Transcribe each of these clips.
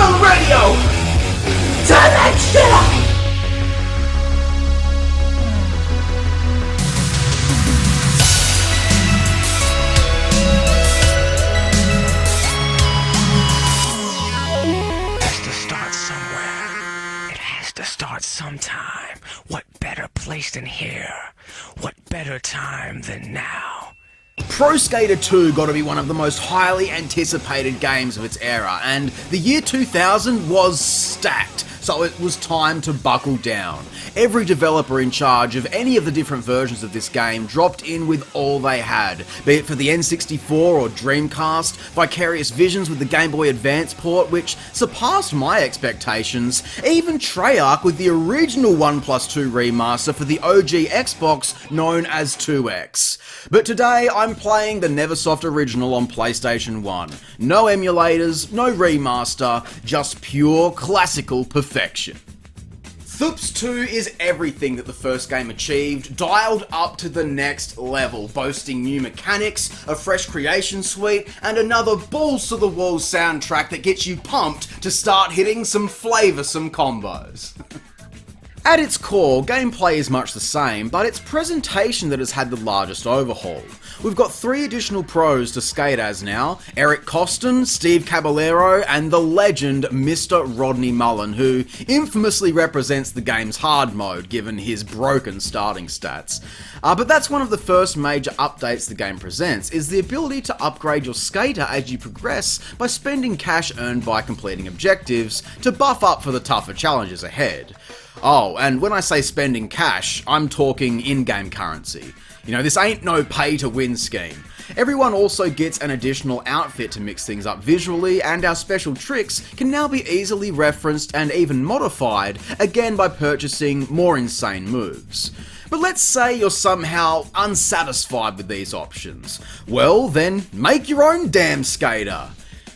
World Radio! Turn that shit up! Start sometime. What better place than here? What better time than now? Pro Skater 2 got to be one of the most highly anticipated games of its era, and the year 2000 was stacked, so it was time to buckle down. Every developer in charge of any of the different versions of this game dropped in with all they had, be it for the N64 or Dreamcast, Vicarious Visions with the Game Boy Advance port, which surpassed my expectations, even Treyarch with the original 1+2 remaster for the OG Xbox known as 2X. But today I'm playing the Neversoft original on PlayStation 1. No emulators, no remaster, just pure classical perfection. THPS 2 is everything that the first game achieved, dialed up to the next level, boasting new mechanics, a fresh creation suite, and another balls-to-the-wall soundtrack that gets you pumped to start hitting some flavoursome combos. At its core, gameplay is much the same, but it's presentation that has had the largest overhaul. We've got 3 additional pros to skate as now: Eric Costin, Steve Caballero, and the legend Mr. Rodney Mullen, who infamously represents the game's hard mode given his broken starting stats. But that's one of the first major updates the game presents, is the ability to upgrade your skater as you progress by spending cash earned by completing objectives to buff up for the tougher challenges ahead. Oh, and when I say spending cash, I'm talking in-game currency. You know, this ain't no pay-to-win scheme. Everyone also gets an additional outfit to mix things up visually, and our special tricks can now be easily referenced and even modified, again by purchasing more insane moves. But let's say you're somehow unsatisfied with these options. Well, then make your own damn skater.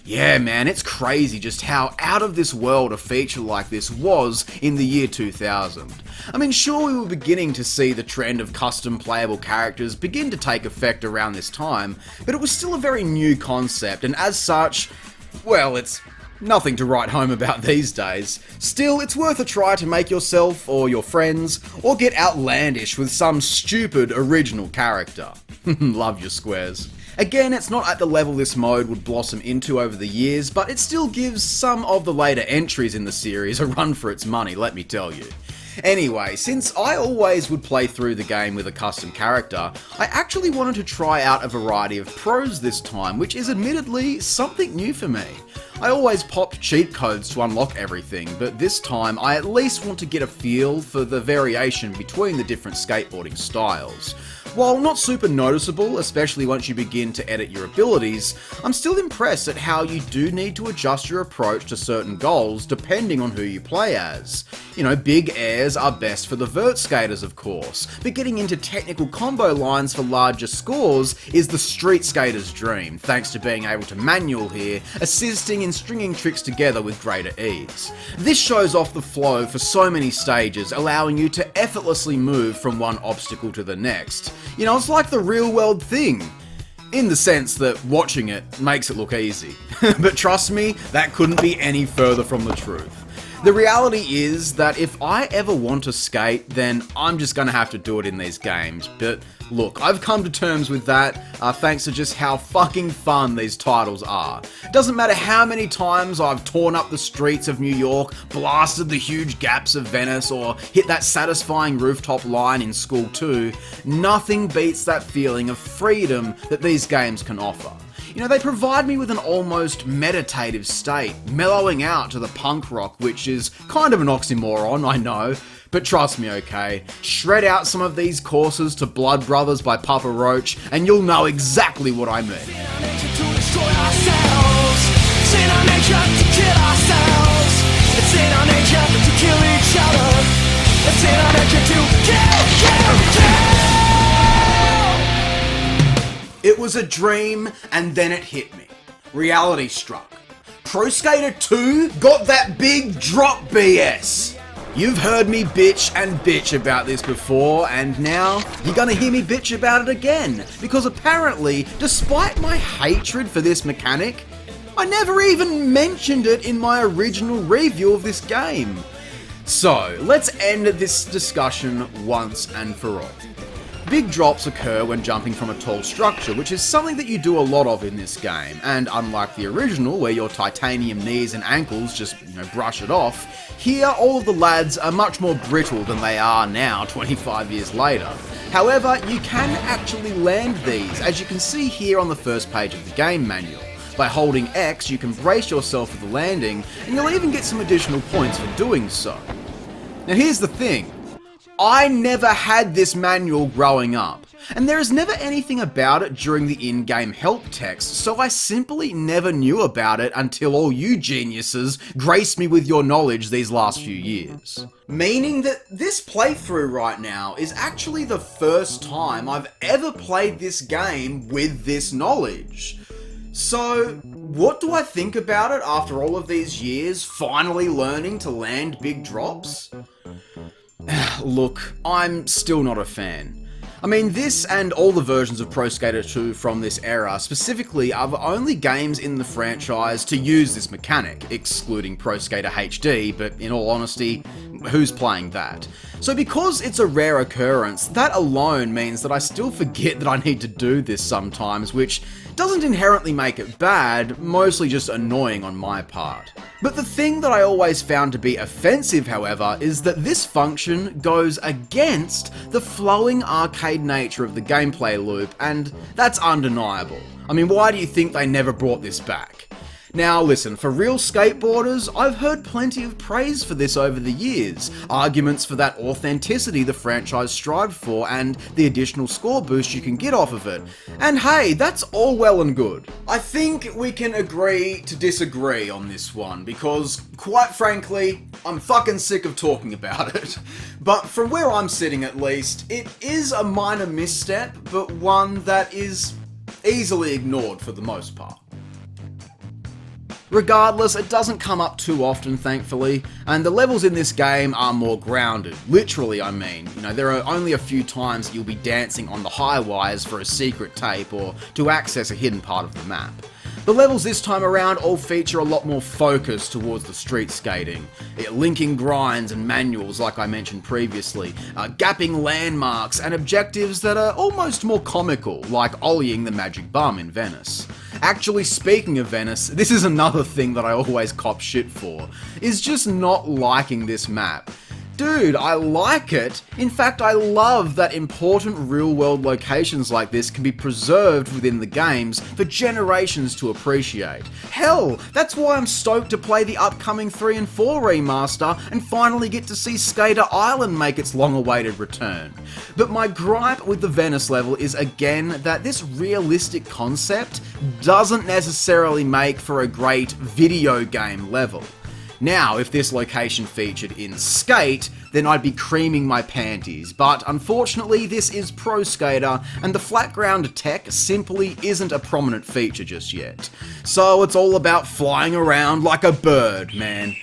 Yeah man, it's crazy just how out of this world a feature like this was in the year 2000. I mean, sure, we were beginning to see the trend of custom playable characters begin to take effect around this time, but it was still a very new concept, and as such, well, it's nothing to write home about these days. Still, it's worth a try to make yourself, or your friends, or get outlandish with some stupid original character. Love your squares. Again, it's not at the level this mode would blossom into over the years, but it still gives some of the later entries in the series a run for its money, let me tell you. Anyway, since I always would play through the game with a custom character, I actually wanted to try out a variety of pros this time, which is admittedly something new for me. I always popped cheat codes to unlock everything, but this time I at least want to get a feel for the variation between the different skateboarding styles. While not super noticeable, especially once you begin to edit your abilities, I'm still impressed at how you do need to adjust your approach to certain goals depending on who you play as. You know, big airs are best for the vert skaters of course, but getting into technical combo lines for larger scores is the street skater's dream, thanks to being able to manual here, assisting in stringing tricks together with greater ease. This shows off the flow for so many stages, allowing you to effortlessly move from one obstacle to the next. You know, it's like the real world thing, in the sense that watching it makes it look easy. But trust me, that couldn't be any further from the truth. The reality is that if I ever want to skate, then I'm just gonna have to do it in these games. But look, I've come to terms with that thanks to just how fucking fun these titles are. Doesn't matter how many times I've torn up the streets of New York, blasted the huge gaps of Venice, or hit that satisfying rooftop line in School 2, nothing beats that feeling of freedom that these games can offer. You know, they provide me with an almost meditative state, mellowing out to the punk rock, which is kind of an oxymoron, I know, but trust me, okay? Shred out some of these courses to Blood Brothers by Papa Roach, and you'll know exactly what I mean. It was a dream, and then it hit me. Reality struck. Pro Skater 2 got that big drop BS. You've heard me bitch and bitch about this before, and now you're gonna hear me bitch about it again, because apparently, despite my hatred for this mechanic, I I never even mentioned it in my original review of this game. So, let's end this discussion once and for all. Big drops occur when jumping from a tall structure, which is something that you do a lot of in this game, and unlike the original where your titanium knees and ankles just, brush it off, here all of the lads are much more brittle than they are now 25 years later. However, you can actually land these, as you can see here on the first page of the game manual. By holding X, you can brace yourself for the landing, and you'll even get some additional points for doing so. Now here's the thing. I never had this manual growing up, and there is never anything about it during the in-game help text, so I simply never knew about it until all you geniuses graced me with your knowledge these last few years. Meaning that this playthrough right now is actually the first time I've ever played this game with this knowledge. So, what do I think about it after all of these years, finally learning to land big drops? Look, I'm still not a fan. I mean, this and all the versions of Pro Skater 2 from this era specifically are the only games in the franchise to use this mechanic, excluding Pro Skater HD, but in all honesty, who's playing that? So because it's a rare occurrence, that alone means that I still forget that I need to do this sometimes, which doesn't inherently make it bad, mostly just annoying on my part. But the thing that I always found to be offensive, however, is that this function goes against the flowing arcade nature of the gameplay loop, and that's undeniable. I mean, why do you think they never brought this back? Now listen, for real skateboarders, I've heard plenty of praise for this over the years, arguments for that authenticity the franchise strived for and the additional score boost you can get off of it. And hey, that's all well and good. I think we can agree to disagree on this one, because quite frankly, I'm fucking sick of talking about it. But from where I'm sitting at least, it is a minor misstep, but one that is easily ignored for the most part. Regardless, it doesn't come up too often, thankfully, and the levels in this game are more grounded. Literally, I mean. There are only a few times that you'll be dancing on the high wires for a secret tape or to access a hidden part of the map. The levels this time around all feature a lot more focus towards the street skating, linking grinds and manuals like I mentioned previously, gapping landmarks and objectives that are almost more comical, like ollieing the magic bum in Venice. Actually, speaking of Venice, this is another thing that I always cop shit for, is just not liking this map. Dude, I like it. In fact, I love that important real-world locations like this can be preserved within the games for generations to appreciate. Hell, that's why I'm stoked to play the upcoming 3 and 4 remaster and finally get to see Skater Island make its long-awaited return. But my gripe with the Venice level is again that this realistic concept doesn't necessarily make for a great video game level. Now, if this location featured in Skate, then I'd be creaming my panties, but unfortunately this is Pro Skater, and the flat ground tech simply isn't a prominent feature just yet. So it's all about flying around like a bird, man.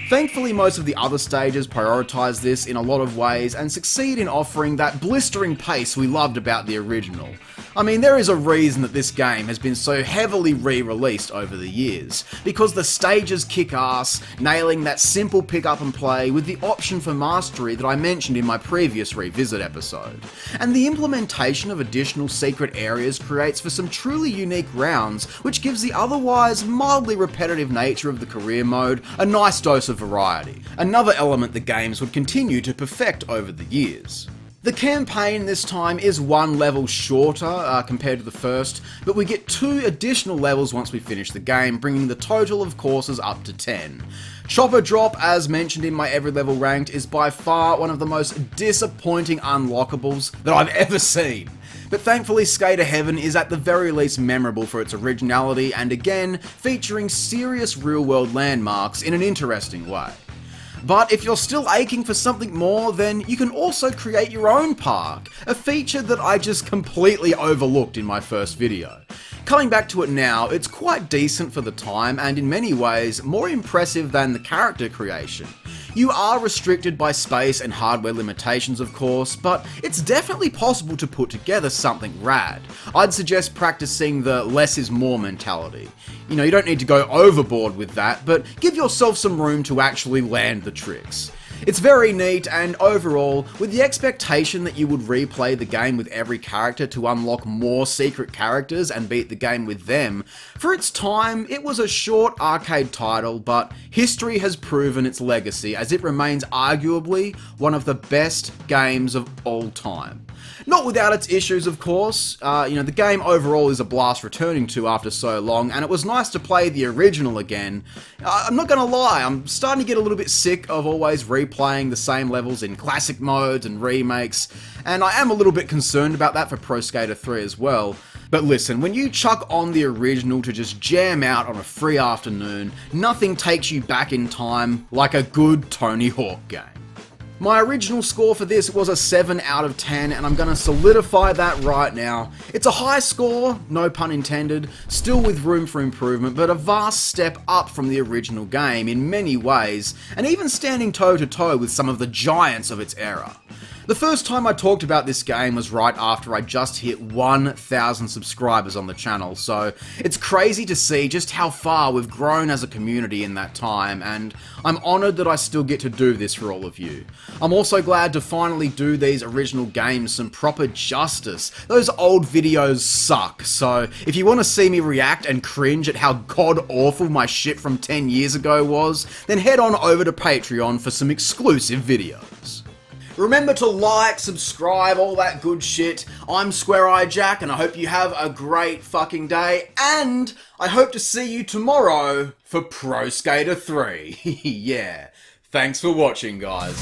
Thankfully, most of the other stages prioritise this in a lot of ways and succeed in offering that blistering pace we loved about the original. I mean, there is a reason that this game has been so heavily re-released over the years, because the stages kick ass, nailing that simple pick up and play with the option for mastery that I mentioned in my previous revisit episode. And the implementation of additional secret areas creates for some truly unique rounds, which gives the otherwise mildly repetitive nature of the career mode a nice dose of variety, another element the games would continue to perfect over the years. The campaign this time is one level shorter compared to the first, but we get 2 additional levels once we finish the game, bringing the total of courses up to 10. Chopper Drop, as mentioned in my Every Level Ranked, is by far one of the most disappointing unlockables that I've ever seen. But thankfully Skater Heaven is at the very least memorable for its originality and again, featuring serious real-world landmarks in an interesting way. But if you're still aching for something more, then you can also create your own park, a feature that I just completely overlooked in my first video. Coming back to it now, it's quite decent for the time and in many ways more impressive than the character creation. You are restricted by space and hardware limitations, of course, but it's definitely possible to put together something rad. I'd suggest practicing the less is more mentality. You know, you don't need to go overboard with that, but give yourself some room to actually land the tricks. It's very neat, and overall, with the expectation that you would replay the game with every character to unlock more secret characters and beat the game with them, for its time, it was a short arcade title, but history has proven its legacy as it remains arguably one of the best games of all time. Not without its issues, of course. The game overall is a blast returning to after so long, and it was nice to play the original again. I'm not gonna lie, I'm starting to get a little bit sick of always replaying the same levels in classic modes and remakes, and I am a little bit concerned about that for Pro Skater 3 as well. But listen, when you chuck on the original to just jam out on a free afternoon, nothing takes you back in time like a good Tony Hawk game. My original score for this was a 7 out of 10, and I'm going to solidify that right now. It's a high score, no pun intended, still with room for improvement, but a vast step up from the original game in many ways, and even standing toe to toe with some of the giants of its era. The first time I talked about this game was right after I just hit 1,000 subscribers on the channel, so it's crazy to see just how far we've grown as a community in that time, and I'm honoured that I still get to do this for all of you. I'm also glad to finally do these original games some proper justice. Those old videos suck, so if you want to see me react and cringe at how god-awful my shit from 10 years ago was, then head on over to Patreon for some exclusive videos. Remember to like, subscribe, all that good shit. I'm Square Eye Jack, and I hope you have a great fucking day, and I hope to see you tomorrow for Pro Skater 3. Yeah. Thanks for watching, guys.